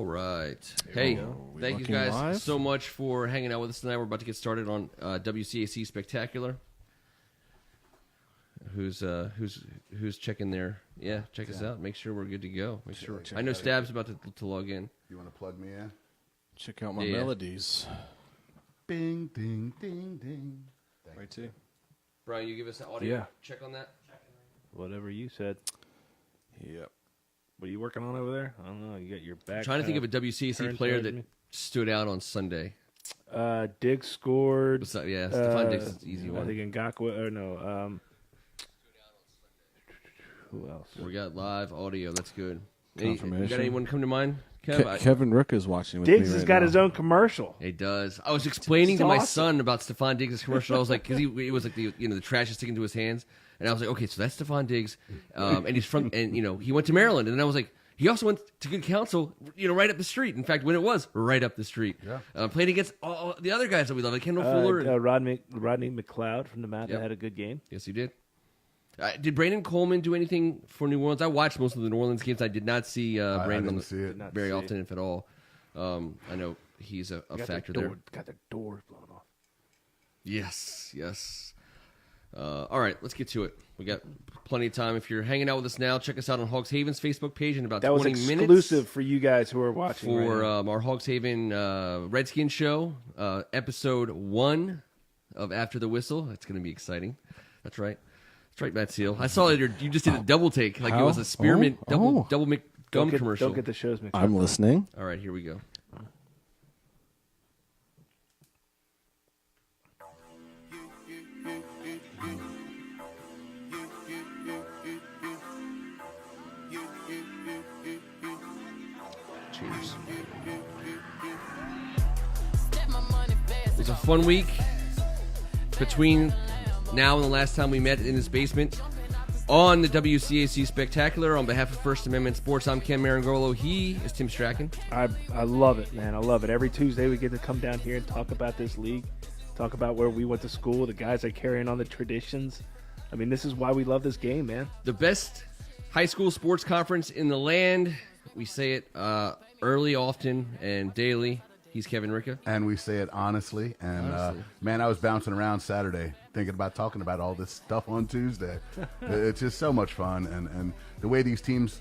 All right. Hey, thank you guys so much for hanging out with us tonight. We're about to get started on WCAC Spectacular. Who's checking there? Yeah, check us out. Make sure we're good to go. Make sure. I know Stab's about to log in. You want to plug me in? Check out my melodies. Bing, ding, ding, ding. Right too. Brian, you give us an audio check on that? Whatever you said. Yep. What are you working on over there? I don't know. You got your back. I'm trying to think of a WCAC player that stood out on Sunday. Diggs scored. What's that? Yeah, Stephon Diggs is an easy one. I think Ngakwe, or no. Who else? We got live audio. That's good. Confirmation. You got anyone come to mind? Kev? Kevin Rook is watching with Diggs me has right got now. his own commercial. He does. I was explaining to my son about Stephon Diggs' commercial. I was like, because it was like the trash is sticking to his hands, and I was like, okay, so that's Stephon Diggs, and he's from, and he went to Maryland, and then I was like, he also went to Good Counsel, right up the street. In fact, when it was right up the street, playing against all the other guys that we love, like Kendall Fuller, Rodney McLeod from the Mountain had a good game. Yes, he did. Did Brandon Coleman do anything for New Orleans? I watched most of the New Orleans games. I did not see Brandon very often, if at all. I know he's a factor there. Got the doors blown off. Yes. All right, let's get to it. We got plenty of time. If you're hanging out with us now, check us out on Hogs Haven's Facebook page in about 20 minutes. That was exclusive for you guys who are watching. For our Hogs Haven Redskins show, episode 1 of After the Whistle. That's going to be exciting. That's right. That's right, Matt Seal. I saw that you just did a double take, like it was a spearmint double McGum commercial. Don't get the shows mixed up. I'm listening. All right, here we go. Cheers. It's a fun week between now and the last time we met in his basement on the WCAC Spectacular. On behalf of First Amendment Sports, I'm Ken Marangolo. He is Tim Strachan. I love it, man. I love it. Every Tuesday we get to come down here and talk about this league, talk about where we went to school, the guys that carrying on the traditions. I mean, this is why we love this game, man. The best high school sports conference in the land. We say it early, often, and daily. He's Kevin Ricka. And we say it honestly. And, man, I was bouncing around Saturday thinking about talking about all this stuff on Tuesday. It's just so much fun. And the way these teams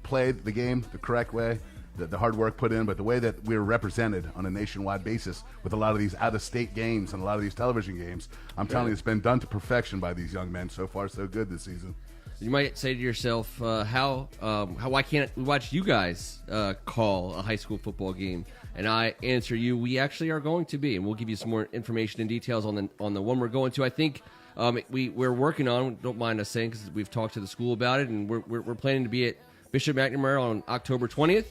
played the game the correct way, the hard work put in, but the way that we're represented on a nationwide basis with a lot of these out-of-state games and a lot of these television games, I'm telling you, it's been done to perfection by these young men. So far, so good this season. You might say to yourself, why can't we watch you guys call a high school football game? And I answer you, we actually are going to be, and we'll give you some more information and details on the one we're going to. I think we're working on, don't mind us saying, because we've talked to the school about it, and we're planning to be at Bishop McNamara on October 20th.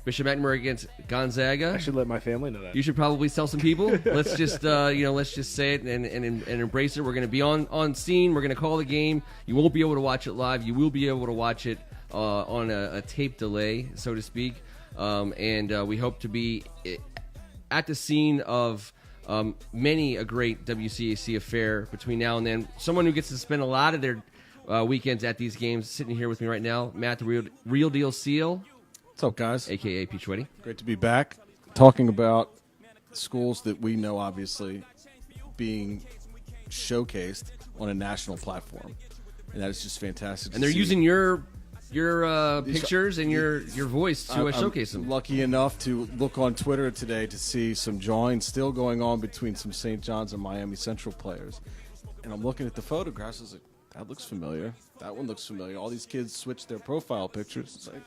Bishop McNamara against Gonzaga. I should let my family know that. You should probably tell some people. Let's just let's just say it and embrace it. We're going to be on scene. We're going to call the game. You won't be able to watch it live. You will be able to watch it on a tape delay, so to speak. And we hope to be at the scene of many a great WCAC affair between now and then. Someone who gets to spend a lot of their weekends at these games, sitting here with me right now, Matt, the Real Deal Seal. What's up, guys? A.K.A. Peachwetty. Great to be back talking about schools that we know, obviously, being showcased on a national platform. And that is just fantastic. And they're using your pictures and your voice to showcase them. I'm lucky enough to look on Twitter today to see some jawing still going on between some St. John's and Miami Central players. And I'm looking at the photographs. I was like, that looks familiar. That one looks familiar. All these kids switched their profile pictures. It's like,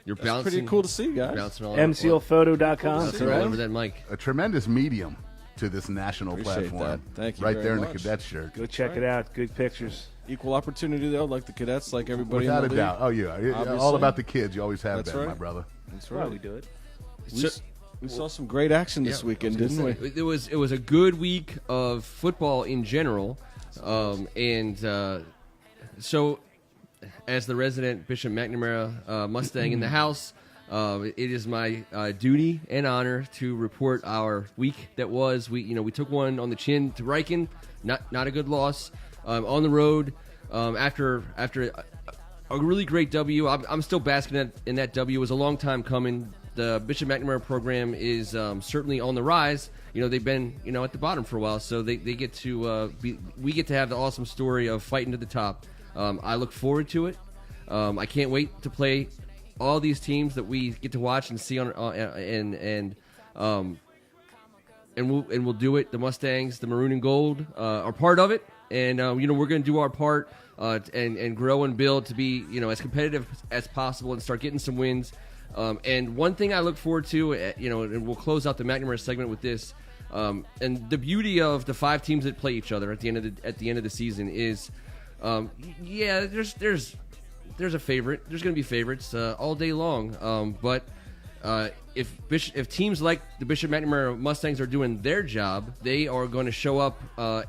You're that's bouncing, pretty cool to see, guys. MCLphoto.com. Bouncing all over that mic. A tremendous medium to this national Appreciate platform. that. Thank you right very there in much. the cadet shirt. Go check it out. Good pictures. Equal opportunity, though, like the cadets, like everybody Without in a the doubt. league. Oh, yeah. Obviously. All about the kids. You always have That's that, right. my brother. That's That's why right. we do it. We saw some great action this weekend, didn't we? It was a good week of football in general, so as the resident Bishop McNamara Mustang in the house, it is my duty and honor to report our week that was. We took one on the chin to Riken, not a good loss on the road after a really great W. I'm still basking in that W. It was a long time coming. the Bishop McNamara program is certainly on the rise. They've been at the bottom for a while, so they get to we get to have the awesome story of fighting to the top. I look forward to it. I can't wait to play all these teams that we get to watch and see on and we'll do it. The Mustangs, the Maroon and Gold are part of it, and we're going to do our part and grow and build to be as competitive as possible and start getting some wins. And one thing I look forward to, and we'll close out the McNamara segment with this. And the beauty of the 5 teams that play each other at the end of the season is, there's a favorite. There's going to be favorites all day long. But if teams like the Bishop McNamara Mustangs are doing their job, they are going to show up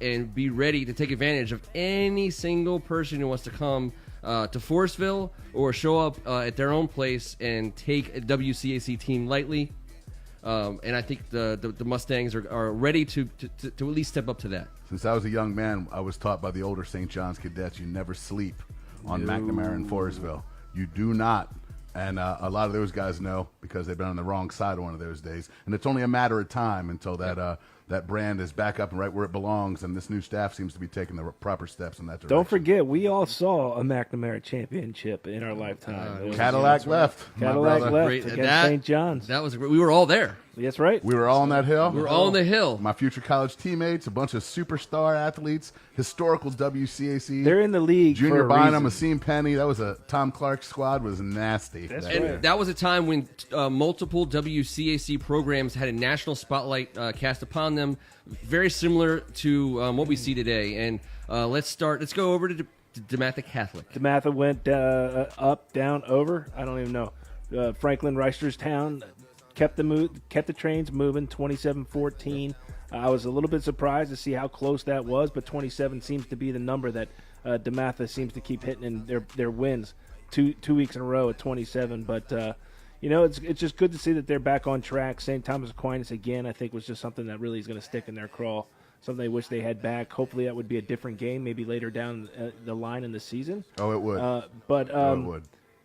and be ready to take advantage of any single person who wants to come to Forestville or show up at their own place and take a WCAC team lightly. And I think the Mustangs are ready to at least step up to that. Since I was a young man, I was taught by the older St. John's cadets, you never sleep on McNamara and Forestville. You do not. And a lot of those guys know because they've been on the wrong side of one of those days. And it's only a matter of time until that brand is back up and right where it belongs, and this new staff seems to be taking the proper steps in that direction. Don't forget, we all saw a McNamara championship in our lifetime. Cadillac left. Cadillac left Great. against St. John's. That was great. We were all there. That's right. We were all on that hill. We were all on the hill. My future college teammates, a bunch of superstar athletes, historical WCAC. They're in the league. Junior for a Bynum, reason. Asim Penny. That was a Tom Clark squad. Was nasty. That's that right. year. And that was a time when multiple WCAC programs had a national spotlight cast upon them, very similar to what we see today. And let's go over to DeMatha Catholic. DeMatha went up, down, over. I don't even know. Franklin Reisterstown kept the trains moving. 27-14. I was a little bit surprised to see how close that was, but 27 seems to be the number that DeMatha seems to keep hitting in their wins. Two weeks in a row at 27, but it's just good to see that they're back on track. St. Thomas Aquinas again, I think, was just something that really is going to stick in their craw. Something they wish they had back. Hopefully, that would be a different game, maybe later down the line in the season. Oh, it would. It would.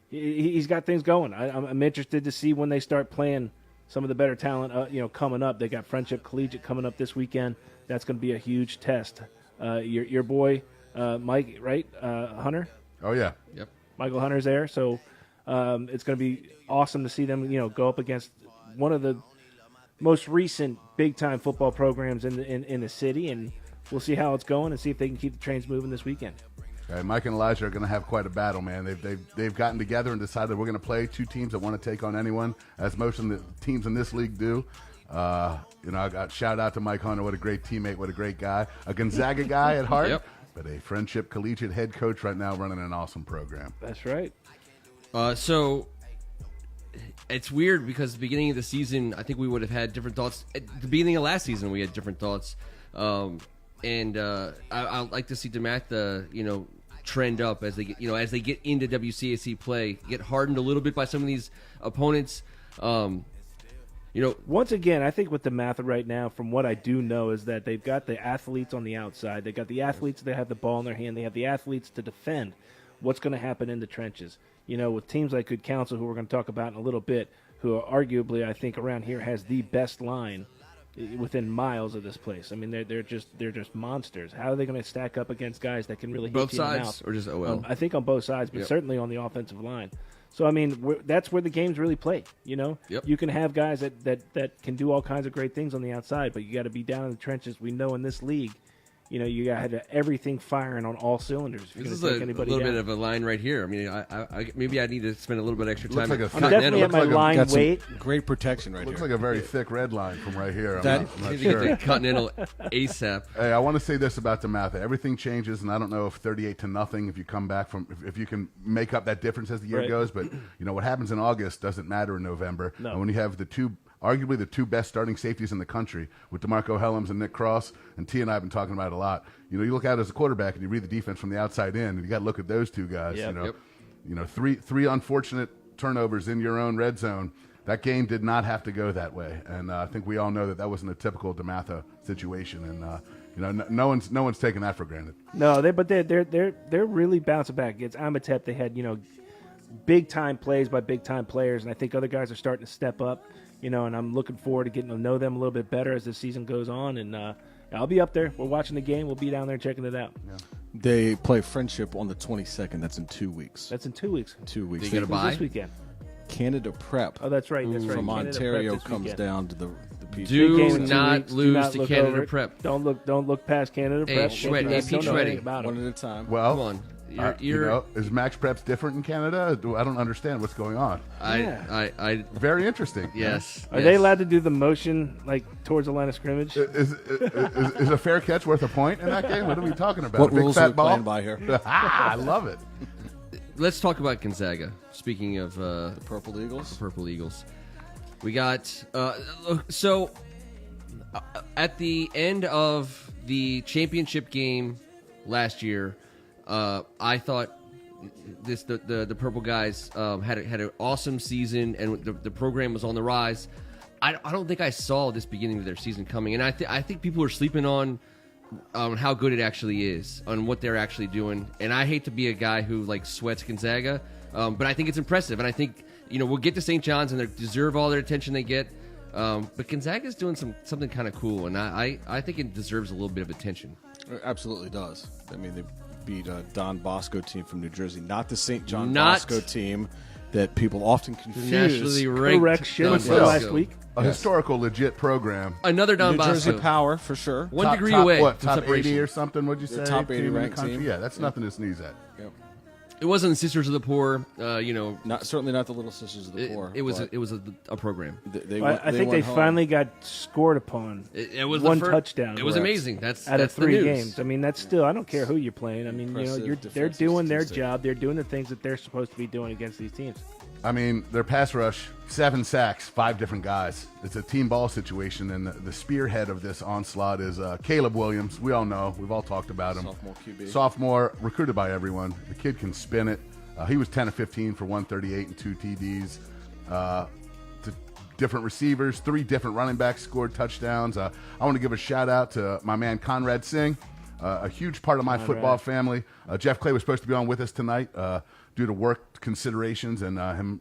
He's got things going. I'm interested to see when they start playing some of the better talent. Coming up, they got Friendship Collegiate coming up this weekend. That's going to be a huge test. Your boy Mike, right? Hunter. Oh yeah. Yep. Michael Hunter's there, so it's going to be awesome to see them, go up against one of the most recent big-time football programs in the city, and we'll see how it's going and see if they can keep the trains moving this weekend. Okay, Mike and Elijah are going to have quite a battle, man. They've gotten together and decided we're going to play 2 teams that want to take on anyone, as most of the teams in this league do. I got shout out to Mike Hunter. What a great teammate. What a great guy. A Gonzaga guy at heart. Yep. But a Friendship Collegiate head coach right now running an awesome program. That's right. So it's weird because at the beginning of the season, I think we would have had different thoughts. At the beginning of last season, we had different thoughts. I like to see DeMatha, trend up as they get into WCAC play, get hardened a little bit by some of these opponents. Once again, I think with DeMatha right now, from what I do know, is that they've got the athletes on the outside. They got the athletes that have the ball in their hand. They have the athletes to defend. What's going to happen in the trenches? With teams like Good Counsel, who we're going to talk about in a little bit, who are arguably, I think, around here has the best line within miles of this place. I mean, they're just monsters. How are they going to stack up against guys that can really hit Both you in the sides mouth? or just OL? I think on both sides, but Yep. certainly on the offensive line. So, I mean, that's where the game's really played, Yep. You can have guys that can do all kinds of great things on the outside, but you got to be down in the trenches. We know in this league, you got to have everything firing on all cylinders. If you're This is gonna a take anybody little down. bit of a line right here. I mean, I maybe I need to spend a little bit extra time. Looks like a at thick- I'm definitely at my looks like a- line Got some weight. great protection right Looks here. like a very thick red line from right here. I'm That- not I need to get sure. the Continental ASAP. Hey, I want to say this about DeMatha. Everything changes, and I don't know if 38-0, if you come back if you can make up that difference as the year Right. goes. But what happens in August doesn't matter in November. No. And when you have arguably the 2 best starting safeties in the country with DeMarco Helms and Nick Cross, and T and I have been talking about it a lot. You look out as a quarterback and you read the defense from the outside in, and you got to look at those 2 guys. Yep. Yep. Three unfortunate turnovers in your own red zone. That game did not have to go that way, and I think we all know that wasn't a typical DeMatha situation. And no one's taking that for granted. No, they're really bouncing back. Against Amatep, they had big time plays by big time players, and I think other guys are starting to step up. And I'm looking forward to getting to know them a little bit better as the season goes on. And I'll be up there. We're watching the game. We'll be down there checking it out. Yeah. They play Friendship on the 22nd. That's in 2 weeks. That's in 2 weeks. 2 weeks. They get a bye? This weekend. Canada Prep. Oh, that's right. That's right. From Canada Ontario Prep this comes weekend. down to the PG. Do Big game in 2 not weeks. Do lose not to look Canada over it. Prep. Don't look past Canada Hey, Prep. Shreddy, Don't hey, know Pete anything Shreddy. about it. One at a time. Well, Come on. is Max Preps different in Canada? I don't understand what's going on. I Very interesting. yes. Are they allowed to do the motion like towards the line of scrimmage? Is a fair catch worth a point in that game? What are we talking about? What A big rules fat are we ball? playing by here? I love it. Let's talk about Gonzaga. Speaking of Purple Eagles. Purple Eagles, we got at the end of the championship game last year. I thought the Purple guys had an awesome season, and the program was on the rise. I don't think I saw this beginning of their season coming, and I think people are sleeping on how good it actually is, on what they're actually doing. And I hate to be a guy who like sweats Gonzaga, but I think it's impressive, and I think we'll get to St. John's and they deserve all their attention they get. But Gonzaga's doing something kind of cool, and I think it deserves a little bit of attention. It absolutely does. I mean, they beat a Don Bosco team from New Jersey, not the St. John Bosco team that people often confuse. Nationally ranked. Correct. Shit Don was Bosco. last week. A historical, legit program. Another Don New Bosco. Jersey Power, for sure. One Top- degree top, away What, from top separation. 80 or something, what'd you say? top 80 in the ranked country? team. Yeah, that's nothing to sneeze at. Yep. It wasn't the Sisters of the Poor. Certainly not the Little Sisters of the Poor. It was but a program. I think they finally got scored upon. It was one the first, touchdown. It was Correct. amazing. That's Out of the 3 news. games. I mean, that's still. I don't care who you're playing. I mean, Impressive they're defensive doing their statistic. job. They're doing the things that they're supposed to be doing against these teams. I mean, their pass rush, 7 sacks, 5 different guys. It's a team ball situation, and the spearhead of this onslaught is Caleb Williams. We all know. We've all talked about him. Sophomore QB. Sophomore, recruited by everyone. The kid can spin it. He was 10 of 15 for 138 and 2 TDs. To different receivers, 3 different running backs scored touchdowns. I want to give a shout-out to my man Conrad Singh, a huge part of my football family. Jeff Clay was supposed to be on with us tonight due to work considerations and him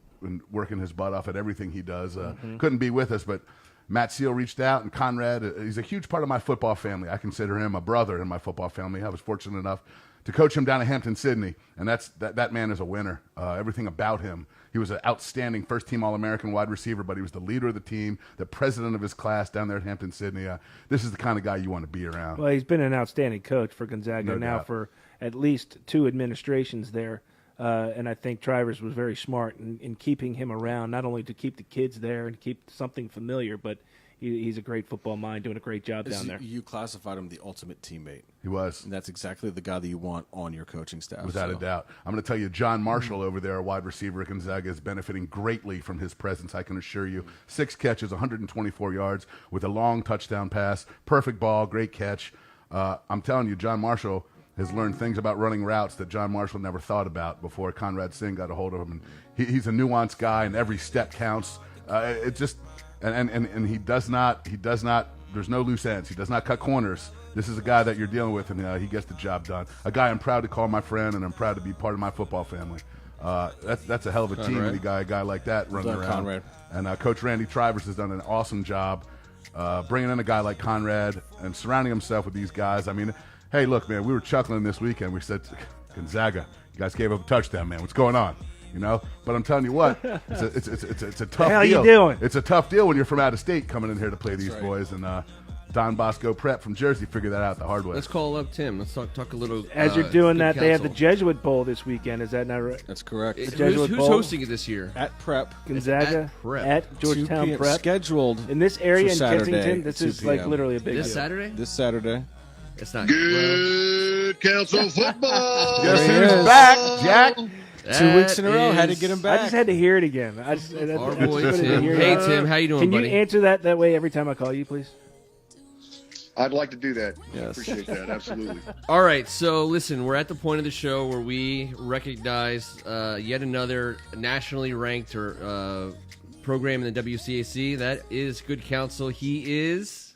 working his butt off at everything he does. Couldn't be with us, but Matt Seal reached out, and Conrad, he's a huge part of my football family. I consider him a brother in my football family. I was fortunate enough to coach him down at Hampton-Sydney, and that man is a winner. Everything about him. He was an outstanding first-team All-American wide receiver, but he was the leader of the team, the president of his class down there at Hampton-Sydney. This is the kind of guy you want to be around. Well, he's been an outstanding coach for Gonzaga No now doubt. for at least 2 administrations there. And I think Trivers was very smart in keeping him around, not only to keep the kids there and keep something familiar, but he's a great football mind, doing a great job down there. You classified him the ultimate teammate. He was. And that's exactly the guy that you want on your coaching staff. Without a doubt. I'm going to tell you, John Marshall over there, a wide receiver at Gonzaga, is benefiting greatly from his presence, I can assure you. 6 catches, 124 yards with a long touchdown pass. Perfect ball, great catch. I'm telling you, John Marshall has learned things about running routes that John Marshall never thought about before Conrad Singh got a hold of him. And he's a nuanced guy, and every step counts. It just and he does not. There's no loose ends. He does not cut corners. This is a guy that you're dealing with, and he gets the job done. A guy I'm proud to call my friend, and I'm proud to be part of my football family. That's a hell of a team when you got a guy like that running done, around. Conrad. And Coach Randy Trivers has done an awesome job bringing in a guy like Conrad and surrounding himself with these guys. I mean, hey, look, man, we were chuckling this weekend. We said, Gonzaga, you guys gave up a touchdown, man. What's going on? But I'm telling you what, it's a tough hell deal. you doing? It's a tough deal when you're from out of state coming in here to play these right. boys. And Don Bosco Prep from Jersey figured that out the hard way. Let's call up Tim. Let's talk a little. As you're doing Good that, they have the Counsel. Jesuit Bowl this weekend. Is that not right? That's correct. Jesuit Who's Bowl. hosting it this year? At Prep. Gonzaga at Prep. at 2 Georgetown p.m. Prep. Scheduled In this area for in Saturday Kensington, at this 2 is like p.m. literally a big This deal. Saturday? This Saturday. It's not. Good Counsel football. Guess There he who's is. back, Jack? 2 weeks in a row. That Had to is get him I back. just had to hear it again. I just Our I boy just wanted to Tim. hear Hey that. Tim, how you doing, Can buddy? you answer that way every time I call you, please? I'd like to do that. Yes. Appreciate that. Absolutely. All right, so listen, we're at the point of the show where we recognize yet another nationally ranked program in the WCAC. That is Good Counsel. He is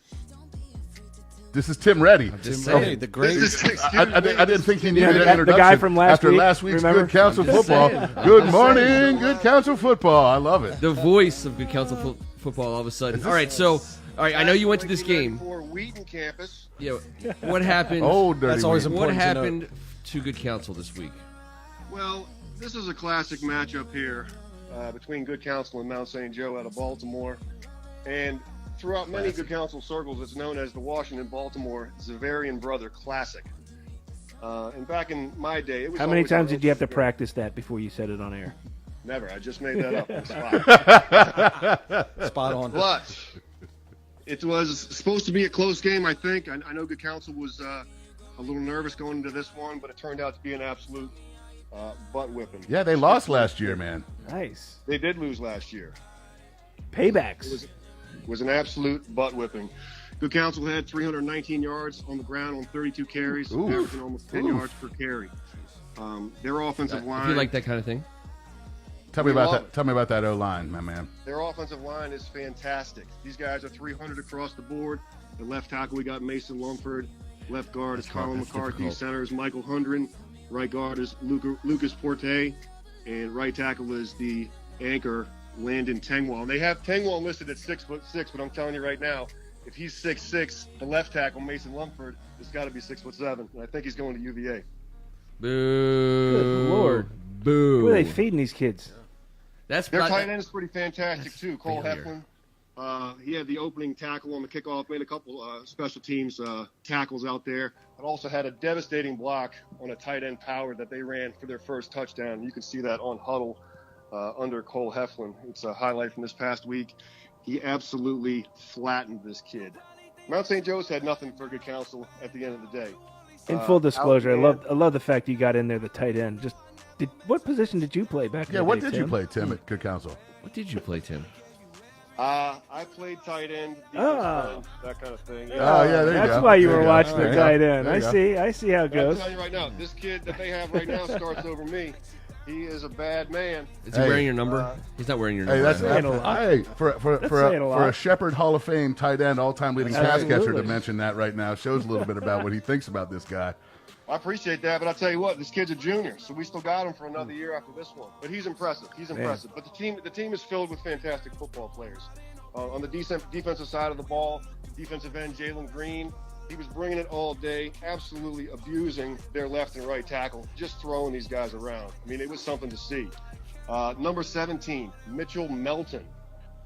This is Tim Reddy. Just Hey, saying. the great. I didn't think he needed an the introduction. guy from last after week, last week's remember? Good Counsel I'm just Football. saying. Good morning, Good Counsel Football. I love it. The voice of Good Counsel Football all of a sudden. All right, so I know you went to this game. For Wheaton campus. Yeah, what happened? Oh, dirty That's always weed. What important to happened note. to Good Counsel this week? Well, this is a classic matchup here between Good Counsel and Mount St. Joe out of Baltimore. And throughout many Good Counsel circles, it's known as the Washington-Baltimore Zavarian Brother Classic. And back in my day, it was How many always times our did you have to opening game. practice that before you said it on air? Never. I just made that up on the spot. Spot on. But it was supposed to be a close game, I think. I know Good Counsel was a little nervous going into this one, but it turned out to be an absolute butt whipping. Yeah, they lost last year, man. Nice. They did lose last year. Paybacks. It was an absolute butt whipping. Good Counsel had 319 yards on the ground on 32 carries, Oof. averaging almost 10 yards per carry. Their offensive If line. you like that kind of thing. Tell me We about love that. it. Tell me about that O-line, my man. Their offensive line is fantastic. These guys are 300 across the board. The left tackle, we got Mason Lumford. Left guard is That's hard. Colin That's McCarthy. difficult. Center is Michael Hundren. Right guard is Lucas Porte. And right tackle is the anchor, Landon Tengwall. And they have Tengwall listed at 6'6", but I'm telling you right now, if he's 6'6", the left tackle, Mason Lumford, has got to be 6'7". And I think he's going to UVA. Boo. Good Lord. Boo. Who are they feeding these kids? That's Their not- tight end is pretty fantastic, too. Cole failure. Heflin. He had the opening tackle on the kickoff, made a couple special teams tackles out there, but also had a devastating block on a tight end power that they ran for their first touchdown. You can see that on Huddle under Cole Heflin. It's a highlight from this past week. He absolutely flattened this kid. Mount St. Joe's had nothing for Good Counsel at the end of the day. In full disclosure, Alexander- I love the fact you got in there, the tight end. What position did you play back in Yeah, the what day, did you Tim? play, Tim, at Good Counsel? What did you play, Tim? I played tight end, defensive end, that kind of thing. Oh, yeah, there you That's go. why you There were you go. watching There the you go. tight end. There you go. I see how it But I'm goes. telling you right now, this kid that they have right now starts over me. He is a bad man. Is he Hey. wearing your number? He's not wearing your Hey, number. that's saying a lot. hey for That's saying a a lot. Shepherd Hall of Fame tight end, all-time leading pass catcher Absolutely. to mention that right now shows a little bit about what he thinks about this guy. I appreciate that, but I'll tell you what, this kid's a junior, so we still got him for another year after this one. But he's impressive. He's impressive. But the team is filled with fantastic football players. On the defensive side of the ball, defensive end Jalen Green, he was bringing it all day, absolutely abusing their left and right tackle, just throwing these guys around. I mean, it was something to see. Number 17, Mitchell Melton,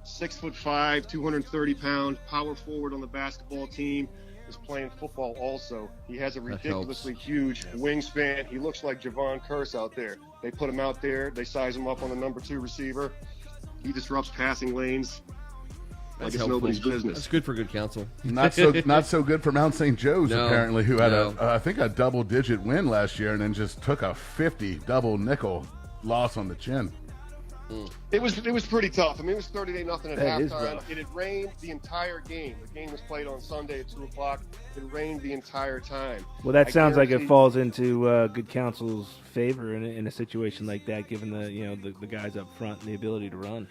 6'5", 230-pound power forward on the basketball team. Is playing football also. He has a ridiculously huge wingspan. He looks like Javon Curse out there. They put him out there. They size him up on the number 2 receiver. He disrupts passing lanes like it's helpful. nobody's business. That's good for Good Counsel. Not so good for Mount St. Joe's No, apparently, who had no. I think a double-digit win last year, and then just took a 50 double nickel loss on the chin. It was pretty tough. I mean, it was 38-0 at That is halftime. rough. It had rained the entire game. The game was played on Sunday at 2 o'clock. It rained the entire time. Well, that I sounds like it guarantee- falls into Good Counsel's favor in a situation like that, given the guys up front and the ability to run.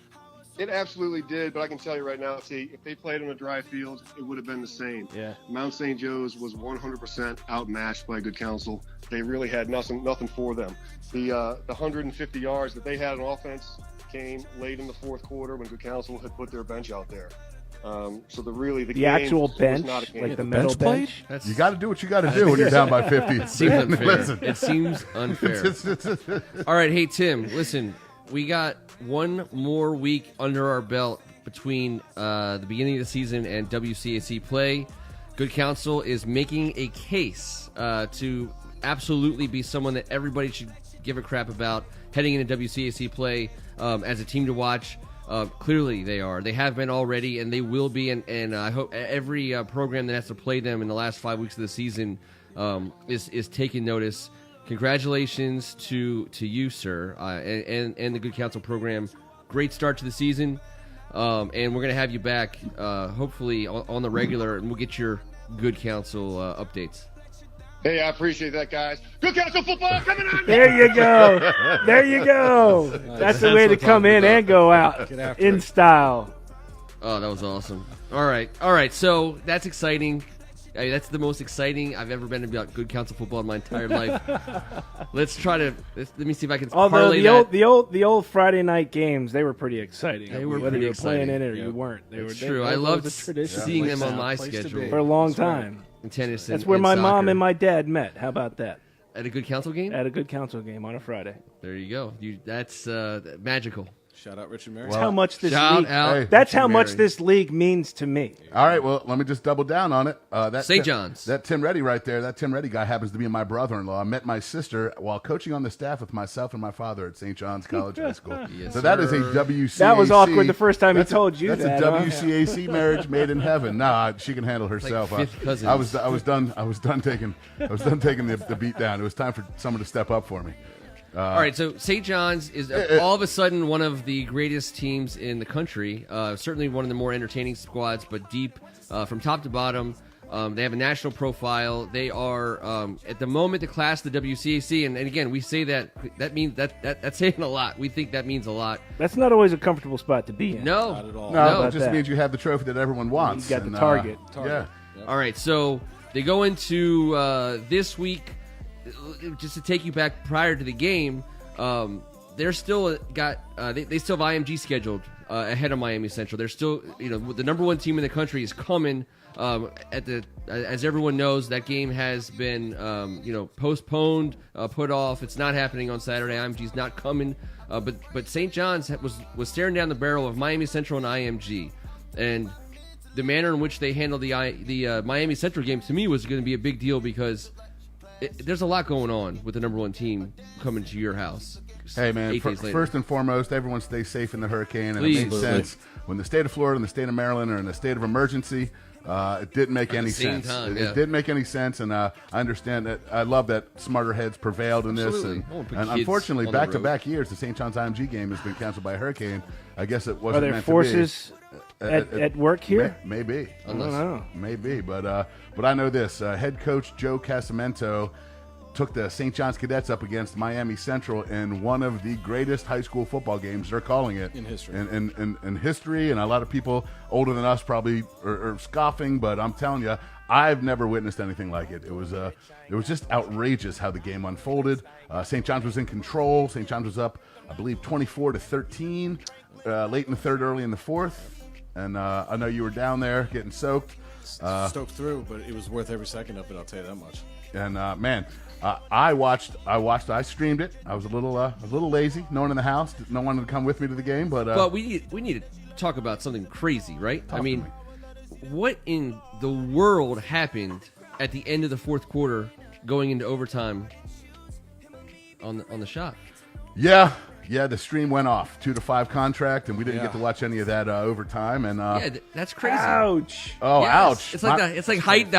It absolutely did, but I can tell you right now, T, if they played on a dry field, it would have been the same. Yeah. Mount St. Joe's was 100% outmatched by Good Counsel. They really had nothing for them. The 150 yards that they had on offense came late in the fourth quarter when Good Counsel had put their bench out there. So the The game actual was bench, not a game. like the the metal bench played? bench. That's, You got to do what you got to do when you're down by 50. it seems unfair. Listen. It seems unfair. All right, hey Tim, listen, we got one more week under our belt between the beginning of the season and WCAC play. Good Counsel is making a case to absolutely be someone that everybody should give a crap about heading into WCAC play as a team to watch. Clearly they are. They have been already, and they will be. And I hope every program that has to play them in the last 5 weeks of the season is taking notice. Congratulations to you, sir, and the Good Counsel program. Great start to the season, and we're going to have you back, hopefully, on the regular, and we'll get your Good Counsel updates. Hey, I appreciate that, guys. Good Counsel football coming on. There you go. There you go. That's the way to come in and go out Get after in it. style. Oh, that was awesome. All right. So that's exciting. I mean, that's the most exciting I've ever been about Good Counsel football in my entire life. Let me see if I can parlay that. the old Friday night games, they were pretty exciting. They were whether pretty you were playing exciting. in it or you weren't. It's true. I loved seeing them on my Place to schedule be. for a long time. in tennis. That's and, where and my mom soccer. and my dad met. How about that? At a Good Counsel game. At a Good Counsel game on a Friday. There you go. That's magical. Shout out Richard Mary. That's how much this Shout league. out. Hey. That's how much Mary. this league means to me. All right, well, let me just double down on it. That St. John's. That Tim Reddy right there, that Tim Reddy guy happens to be my brother-in-law. I met my sister while coaching on the staff with myself and my father at St. John's College High School. Yes, So that is a sir. WCAC. That was awkward the first time he That's told you that's that, That's huh? a WCAC marriage made in heaven. Nah, she can handle herself. fifth cousins. I was done taking the beat down. It was time for someone to step up for me. All right, so St. John's is all of a sudden one of the greatest teams in the country. Certainly one of the more entertaining squads, but deep from top to bottom. They have a national profile. They are at the moment the class of the WCAC, and again we say that means that's saying a lot. We think that means a lot. That's not always a comfortable spot to be in. No, Not at all. No, No. it just that. means you have the trophy that everyone wants. You got the and, target. Yeah. All right, so they go into this week. Just to take you back prior to the game, they're still got they still have IMG scheduled ahead of Miami Central. They're still the number one team in the country is coming. As everyone knows, that game has been postponed, put off. It's not happening on Saturday. IMG's not coming, but St. John's was staring down the barrel of Miami Central and IMG, and the manner in which they handled the Miami Central game to me was going to be a big deal because there's a lot going on with the number one team coming to your house. Hey, man, 8 days later. first and foremost, everyone stay safe in the hurricane. And Please. it makes sense. When the state of Florida and the state of Maryland are in a state of emergency, it didn't make any the same sense. time, It yeah. didn't make any sense, and I understand that. I love that smarter heads prevailed in this. Absolutely. I won't put And kids unfortunately, on the back-to-back years, the St. John's IMG game has been canceled by a hurricane. I guess it wasn't Are there meant forces to be. at work here? Maybe. I don't know. Maybe, but I know this. Head coach Joe Casamento took the St. John's Cadets up against Miami Central in one of the greatest high school football games. They're calling it In history. In history, and a lot of people older than us probably are scoffing, but I'm telling you, I've never witnessed anything like it. It was just outrageous how the game unfolded. St. John's was in control. St. John's was up, I believe, 24-13, late in the third, early in the fourth, and I know you were down there getting soaked. Stoked through, but it was worth every second of it. I'll tell you that much. And man, I streamed it. I was a little lazy. No one in the house. No one to come with me to the game. But we need to talk about something crazy, right? Talk I mean, to what in the world happened at the end of the fourth quarter, going into overtime on the shot? yeah, the stream went off 2-5 contract, and we didn't Yeah. get to watch any of that overtime. And That's crazy. Ouch. oh, Yes. ouch! It's like the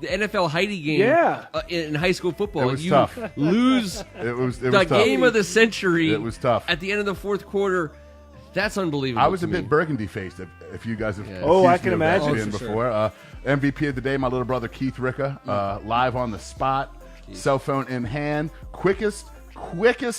NFL Heidi game. Yeah. In high school football, It was you tough. lose it was the tough. game of the century. It was tough. At the end of the fourth quarter. That's unbelievable. I was to a me. bit burgundy faced. If you guys have Yeah. Oh, I accused can me of that imagine. being Oh, for before. MVP of the day, my little brother Keith Ricca, live on the spot, cell phone in hand, quickest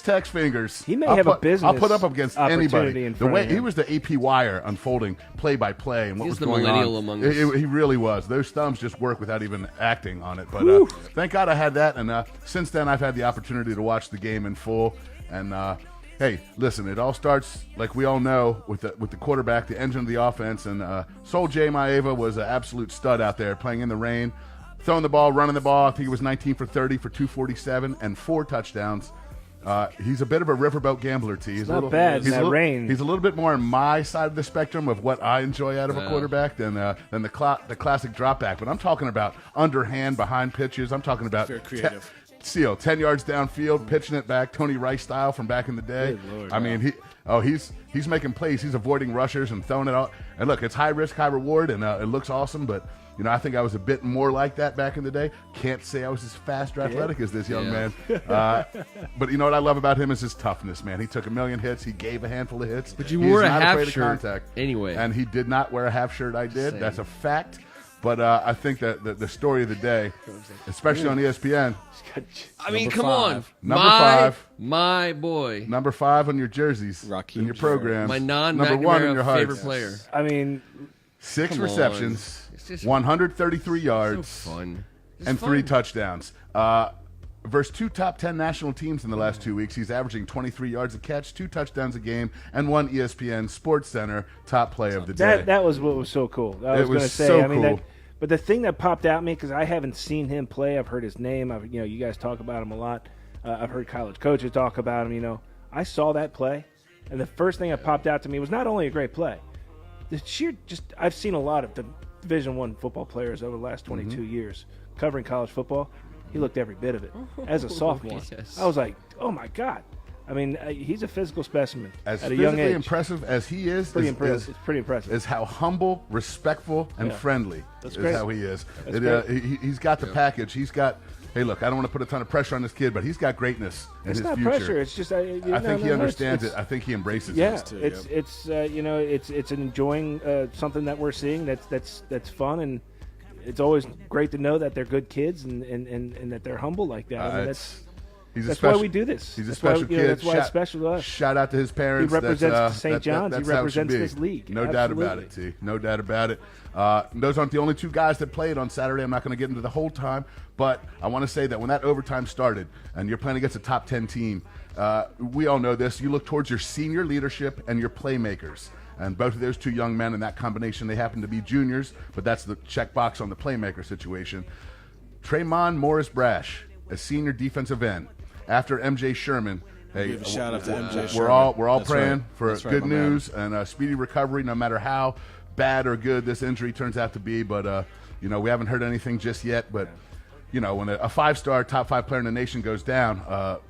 text fingers. He may I'll have a put, business I'll put up against opportunity anybody. in The front way of him. he was the AP wire unfolding play by play and what He's was the going millennial on. among us. He really was. Those thumbs just work without even acting on it. But thank God I had that. And since then, I've had the opportunity to watch the game in full. And hey, listen, it all starts, like we all know, with the quarterback, the engine of the offense. And Sol J. Maeva was an absolute stud out there playing in the rain, throwing the ball, running the ball. I think he was 19 for 30 for 247 and 4 touchdowns. He's a bit of a riverboat gambler, T. He's not bad in that rain. He's a little bit more on my side of the spectrum of what I enjoy out of a quarterback than the classic drop back. But I'm talking about underhand, behind pitches. I'm talking about Very creative. 10 yards downfield, pitching it back, Tony Rice style from back in the day. Good Lord. I mean, he's making plays. He's avoiding rushers and throwing it out. And look, it's high risk, high reward, and it looks awesome. But I think I was a bit more like that back in the day. Can't say I was as fast or athletic as this young Yeah. man. But you know what I love about him is his toughness, man. He took a million hits. He gave a handful of hits. But you He's wore a not half afraid of shirt contact. anyway. And he did not wear a half shirt. I did. Same. That's a fact. But I think that the story of the day, especially on ESPN, I mean, Number come 5. on. Number my, 5. My boy. number 5 on your jerseys, Rakeem in your Jarrett. programs, My number 1 in your non-McNamara hearts. favorite player. I mean, 6 Come receptions, on. It's just 133 yards, so fun. It's and fun. 3 touchdowns. Versus 2 top 10 national teams in the last 2 weeks, he's averaging 23 yards a catch, 2 touchdowns a game, and 1 ESPN Sports Center top play of the day. That was what was so cool. I was going to say, so I mean, cool. but the thing that popped out at me, because I haven't seen him play, I've heard his name. You guys talk about him a lot. I've heard college coaches talk about him. I saw that play, and the first thing that popped out to me was not only a great play, the sheer I've seen a lot of the Division I football players over the last 22 years covering college football. He looked every bit of it. As a sophomore, Yes. I was like, oh, my God. I mean, he's a physical specimen As at a young physically age. impressive as he is, It's pretty impressive. is how humble, respectful, and friendly is great. how he is. That's He's got the package. He's got, hey, look, I don't want to put a ton of pressure on this kid, but he's got greatness in It's his not future. pressure. It's just I think he understands it. I think he embraces Yeah, it. too, it's enjoying something that we're seeing that's fun, and it's always great to know that they're good kids and that they're humble like that. I mean, that's why we do this. He's that's a special why, kid. That's why it's special to us. Shout out to his parents. He represents St. John's. He that's how it should represents be. this league. No doubt about it, T. No doubt about it. Those aren't the only 2 guys that played on Saturday. I'm not going to get into the whole time, but I want to say that when that overtime started and you're playing against a top 10 team, we all know this. You look towards your senior leadership and your playmakers. And both of those 2 young men in that combination, they happen to be juniors, but that's the checkbox on the playmaker situation. Tremont Morris-Brash, a senior defensive end. After MJ Sherman, hey, Give a shout out to MJ we're Sherman. all That's praying right. for That's right, good my man. news and a speedy recovery, no matter how bad or good this injury turns out to be. But we haven't heard anything just yet. But when a 5-star top 5 player in the nation goes down,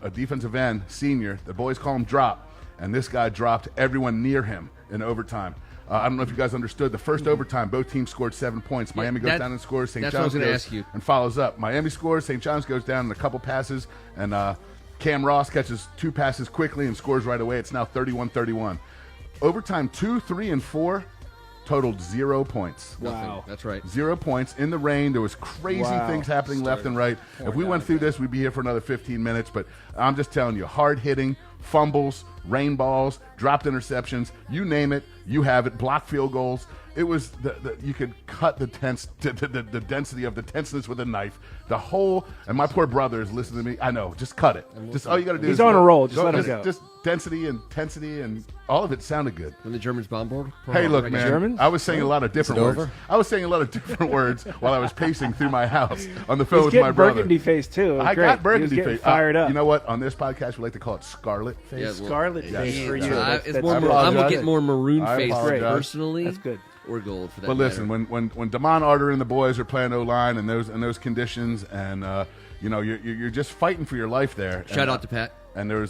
a defensive end senior, the boys call him drop, and this guy dropped everyone near him in overtime. I don't know if you guys understood. The first overtime, both teams scored 7 points. Miami goes down and scores. St. That's what I was John's gonna goes ask you. and follows up. Miami scores. St. John's goes down in a couple passes, and Cam Ross catches 2 passes quickly and scores right away. It's now 31-31. Overtime 2, 3, and 4 totaled 0 points. Wow. That's right. 0 points in the rain. There was crazy things happening left and right. If we went through this, we'd be here for another 15 minutes. But I'm just telling you, hard hitting, fumbles, rain balls, dropped interceptions, you name it, you have it. Block field goals. It was you could cut the density of the tenseness with a knife. The whole, and my poor brother is listening to me. I know, just cut it. Just all you got to do. He's is on a roll. Just let him go. Just density and tensity and all of it sounded good. When the Germans bombard. Hey, look, man. Germans? I was saying a lot of different words. over? I was saying a lot of different words while I was pacing through my house on the phone He's with getting my brother. burgundy face too. It was I great. got burgundy He was getting face. Fired up. You know what? On this podcast, we like to call it scarlet face. Yeah, well, Scarlet face for you. It's more. I I'm apologize. gonna get more maroon I face apologize. personally. That's good. Or gold for that. But listen, matter. when Damon Arter and the boys are playing O-line in those conditions, and you're just fighting for your life there. Shout out to Pat. And there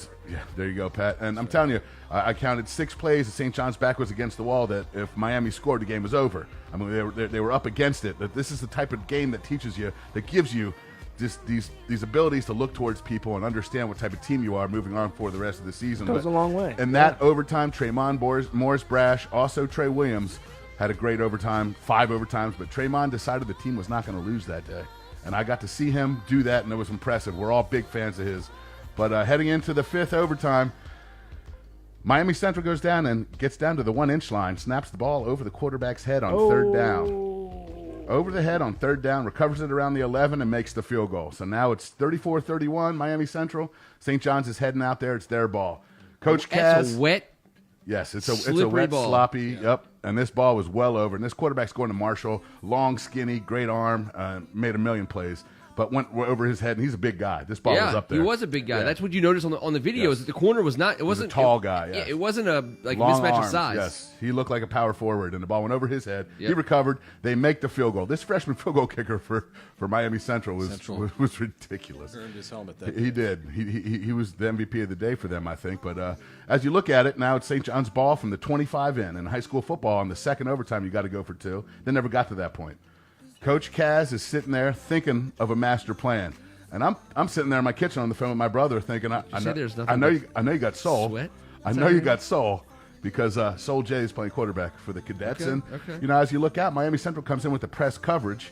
you go, Pat. And I'm telling you, I counted 6 plays. St. John's back was against the wall. That if Miami scored, the game was over. I mean, they were up against it. That this is the type of game that teaches you, that gives you these abilities to look towards people and understand what type of team you are moving on for the rest of the season. Goes a long way. And that overtime, Tremont Morris-Brash, also Trey Williams, had a great overtime, 5 overtimes, but Tremont decided the team was not going to lose that day. And I got to see him do that, and it was impressive. We're all big fans of his. But heading into the 5th overtime, Miami Central goes down and gets down to the 1-inch line, snaps the ball over the quarterback's head on 3rd down. Over the head on 3rd down, recovers it around the 11 and makes the field goal. So now it's 34-31, Miami Central. St. John's is heading out there. It's their ball. Coach That's Kaz. a wet. Yes, it's a Slippery wet, ball. sloppy. Yep. And this ball was well over. And this quarterback's going to Marshall. Long, skinny, great arm. Made a million plays. But went over his head, and he's a big guy. This ball was up there. He was a big guy. Yeah. That's what you noticed on the video. Is that the corner was not. It wasn't a tall guy. Yeah, Yes. it wasn't a Long mismatch arms, of size. Yes, he looked like a power forward, and the ball went over his head. Yep. He recovered. They make the field goal. This freshman field goal kicker for Miami Central was ridiculous. Earned his helmet that He did. He was the MVP of the day for them, I think. But as you look at it, now it's St. John's ball from the 25 in high school football. On the 2nd overtime, you got to go for 2. They never got to that point. Coach Kaz is sitting there thinking of a master plan. And I'm sitting there in my kitchen on the phone with my brother thinking, I know you got soul. Sweat? I know you got soul because Soul J is playing quarterback for the Cadets. Okay, And, okay. as you look out, Miami Central comes in with the press coverage.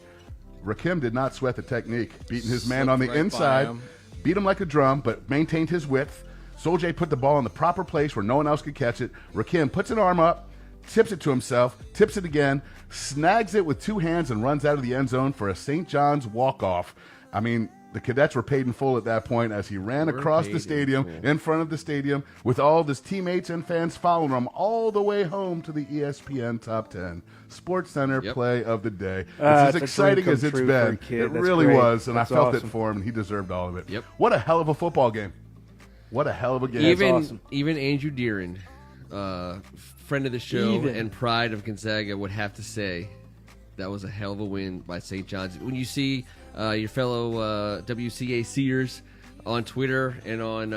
Rakim did not sweat the technique, beating his man on the Slipped right by inside, him. beat him like a drum, but maintained his width. Soul J put the ball in the proper place where no one else could catch it. Rakim puts an arm up, tips it to himself, tips it again, snags it with two hands, and runs out of the end zone for a St. John's walk-off. I mean, the cadets were paid in full at that point as he ran across the stadium, in front of the stadium, with all of his teammates and fans following him all the way home to the ESPN Top 10 Sports Center play of the day. It's as exciting as it's been. It really was, and I felt it for him, and he deserved all of it. Yep. What a hell of a football game. What a hell of a game. Even Andrew Deeren, friend of the show and pride of Gonzaga, would have to say that was a hell of a win by St. John's. When you see your fellow WCACers on Twitter and on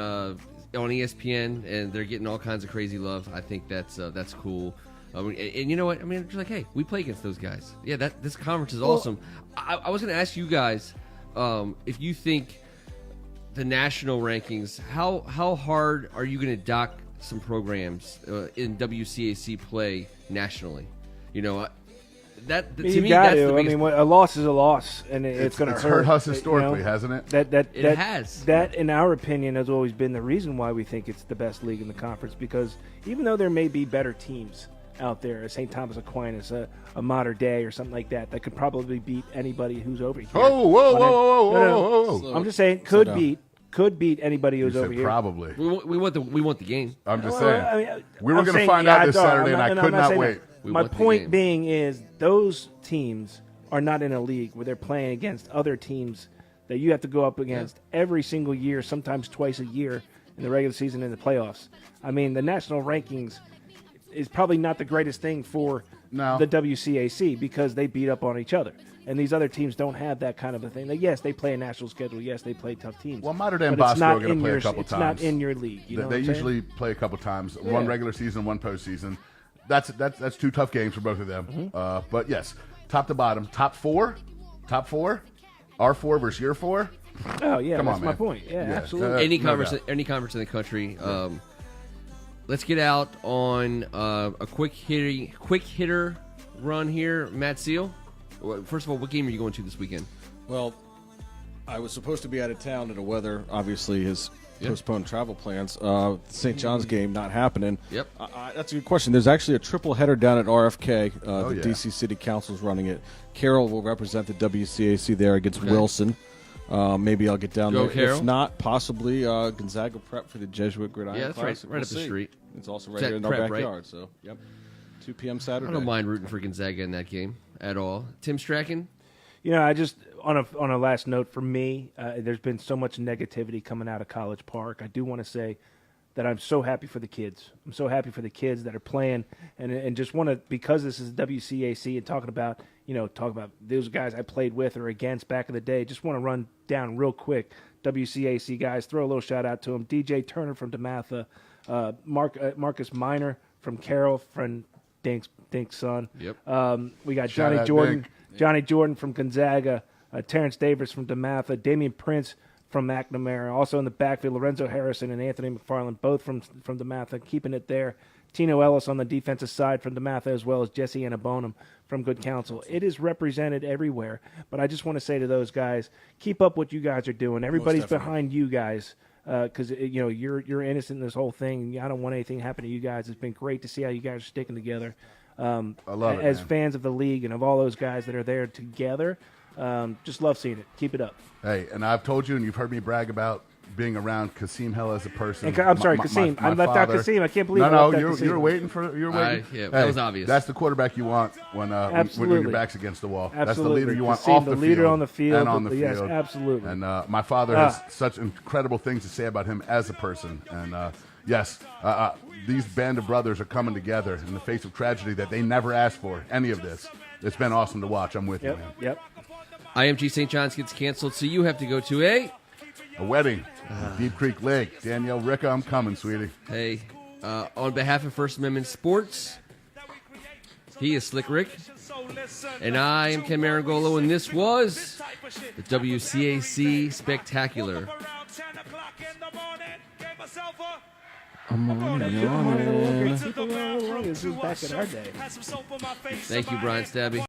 ESPN, and they're getting all kinds of crazy love, I think that's cool. And you know what? I mean, just like, hey, we play against those guys. Yeah, this conference is awesome. I was going to ask you guys if you think the national rankings, how hard are you going to dock some programs in WCAC play nationally? You know, that to you me, got that's to. the biggest. I mean, a loss is a loss, and it's going to hurt us historically, hasn't it? It has. That, in our opinion, has always been the reason why we think it's the best league in the conference. Because even though there may be better teams out there, St. Thomas Aquinas, a Mater Dei, or something like that could probably beat anybody who's over here. Whoa. I'm just saying, could beat anybody who's over here. Probably. We want the game. I'm just saying. I mean, we were going to find out this Saturday, and I could not wait. My point being is those teams are not in a league where they're playing against other teams that you have to go up against every single year, sometimes twice a year in the regular season and the playoffs. I mean, the national rankings is probably not the greatest thing for the WCAC because they beat up on each other. And these other teams don't have that kind of a thing. Yes, they play a national schedule. Yes, they play tough teams. Well, Mater Dei and Bosco are going to play a couple times. It's not in your league. They usually play a couple times, one regular season, one postseason. That's two tough games for both of them. But yes, top to bottom, top four, our four versus your four. Oh yeah, that's my point. Yeah, absolutely. Any conference in the country. Let's get out on a quick hitter run here. Matt Seal. First of all, what game are you going to this weekend? Well, I was supposed to be out of town, and the weather obviously has postponed travel plans. St. John's game not happening. Yep. That's a good question. There's actually a triple header down at RFK. DC City Council's running it. Carroll will represent the WCAC there against Wilson. Maybe I'll get down there. Carroll. If not, possibly Gonzaga prep for the Jesuit Gridiron. Yeah, that's Classic. right up the street. It's also right here in our backyard. Right? So, 2 p.m. Saturday. I don't mind rooting for Gonzaga in that game at all. Tim Strachan? You know, I just on a last note for me, there's been so much negativity coming out of College Park. I do want to say that I'm so happy for the kids. I'm so happy for the kids that are playing, and just want to, because this is WCAC and talk about those guys I played with or against back in the day. Just want to run down real quick. WCAC guys, throw a little shout out to them. DJ Turner from DeMatha, Marcus Miner from Carroll, friend Dink's son. Yep. We got Johnny Jordan. Dink. Johnny Jordan from Gonzaga, Terrence Davis from DeMatha, Damian Prince from McNamara. Also in the backfield, Lorenzo Harrison and Anthony McFarland, both from DeMatha, keeping it there. Tino Ellis on the defensive side from DeMatha, as well as Jesse Annabonum from Good Counsel. It is represented everywhere, but I just want to say to those guys, keep up what you guys are doing. Everybody's behind you guys because you're innocent in this whole thing. I don't want anything to happen to you guys. It's been great to see how you guys are sticking together. I love it, as man. Fans of the league and of all those guys that are there together. Just love seeing it. Keep it up. Hey, and I've told you, and you've heard me brag about being around Kasim Hell as a person. And, I'm sorry, Kasim. I left out Kasim. I can't believe you were waiting for. That was obvious. That's the quarterback you want when your back's against the wall. Absolutely. That's the leader you want Kasim, off the field. The leader on the field. And on the field. Yes, absolutely. And my father has such incredible things to say about him as a person. And yes, these band of brothers are coming together in the face of tragedy that they never asked for, any of this. It's been awesome to watch. I'm with you, man. Yep. IMG St. John's gets canceled, so you have to go to a wedding at Deep Creek Lake. Danielle Ricca, I'm coming, sweetie. Hey, on behalf of First Amendment Sports, he is Slick Rick, and I am Ken Marangolo, and this was the WCAC Spectacular. I'm on it. People back in our day. Thank you, Brian Stabby.